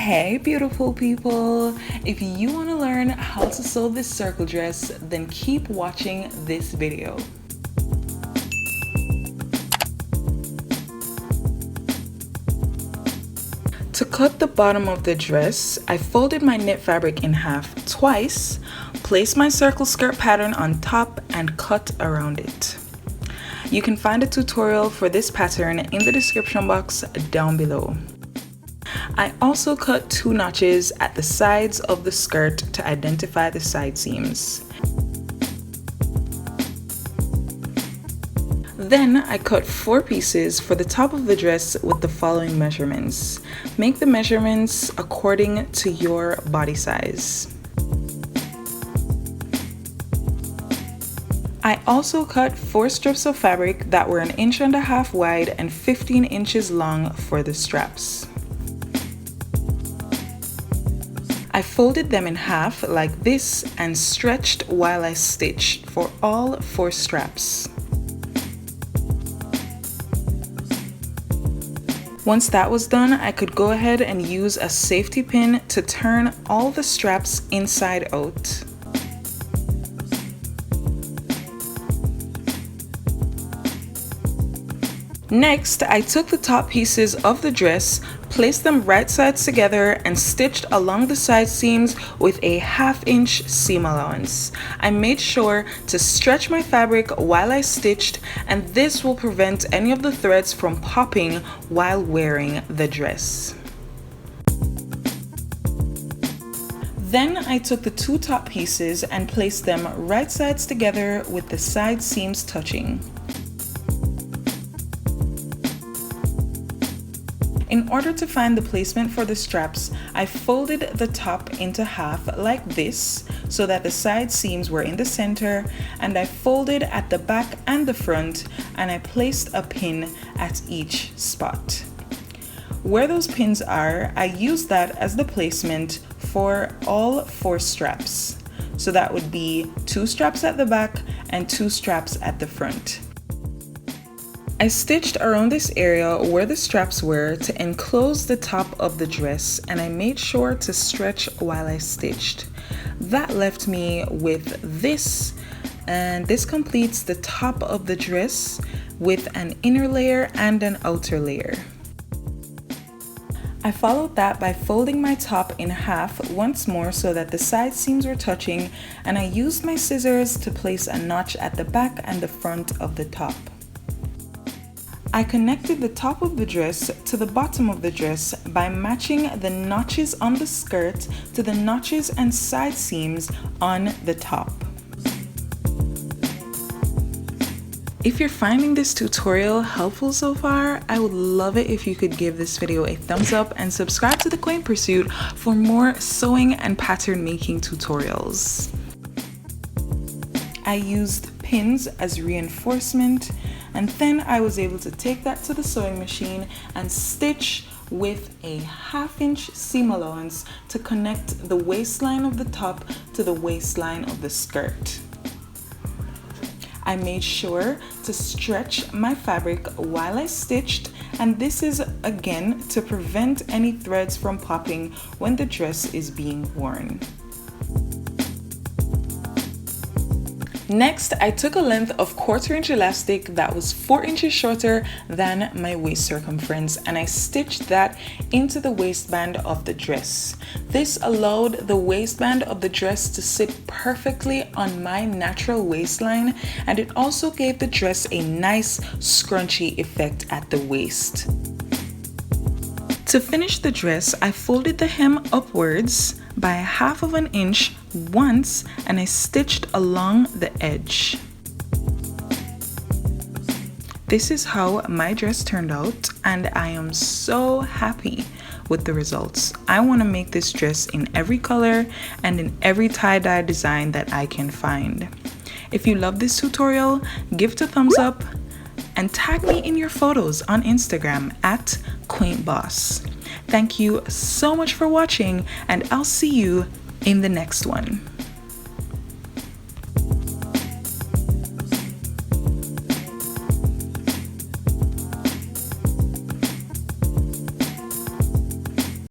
Hey beautiful people, if you want to learn how to sew this circle dress, then keep watching this video. To cut the bottom of the dress, I folded my knit fabric in half twice, placed my circle skirt pattern on top and cut around it. You can find a tutorial for this pattern in the description box down below. I also cut 2 notches at the sides of the skirt to identify the side seams. Then I cut 4 pieces for the top of the dress with the following measurements. Make the measurements according to your body size. I also cut 4 strips of fabric that were 1.5 inches wide and 15 inches long for the straps. I folded them in half like this and stretched while I stitched for all 4 straps. Once that was done, I could go ahead and use a safety pin to turn all the straps inside out. Next, I took the top pieces of the dress, placed them right sides together and stitched along the side seams with a 1/2 inch seam allowance. I made sure to stretch my fabric while I stitched, and this will prevent any of the threads from popping while wearing the dress. Then I took the 2 top pieces and placed them right sides together with the side seams touching. In order to find the placement for the straps, I folded the top into half like this so that the side seams were in the center, and I folded at the back and the front, and I placed a pin at each spot. Where those pins are, I used that as the placement for all 4 straps. So that would be 2 straps at the back and 2 straps at the front. I stitched around this area where the straps were to enclose the top of the dress, and I made sure to stretch while I stitched. That left me with this, and this completes the top of the dress with an inner layer and an outer layer. I followed that by folding my top in half once more so that the side seams were touching, and I used my scissors to place a notch at the back and the front of the top. I connected the top of the dress to the bottom of the dress by matching the notches on the skirt to the notches and side seams on the top. If you're finding this tutorial helpful so far, I would love it if you could give this video a thumbs up and subscribe to the Quaint Pursuit for more sewing and pattern making tutorials. I used pins as reinforcement, and then I was able to take that to the sewing machine and stitch with a 1/2 inch seam allowance to connect the waistline of the top to the waistline of the skirt. I made sure to stretch my fabric while I stitched, and this is again to prevent any threads from popping when the dress is being worn. Next, I took a length of 1/4 inch elastic that was 4 inches shorter than my waist circumference, and I stitched that into the waistband of the dress. This allowed the waistband of the dress to sit perfectly on my natural waistline, and it also gave the dress a nice scrunchy effect at the waist. To finish the dress, I folded the hem upwards by 1/2 inch once, and I stitched along the edge. This is how my dress turned out, and I am so happy with the results. I want to make this dress in every color and in every tie-dye design that I can find. If you love this tutorial, give it a thumbs up and tag me in your photos on Instagram at QuaintBoss. Thank you so much for watching, and I'll see you in the next one.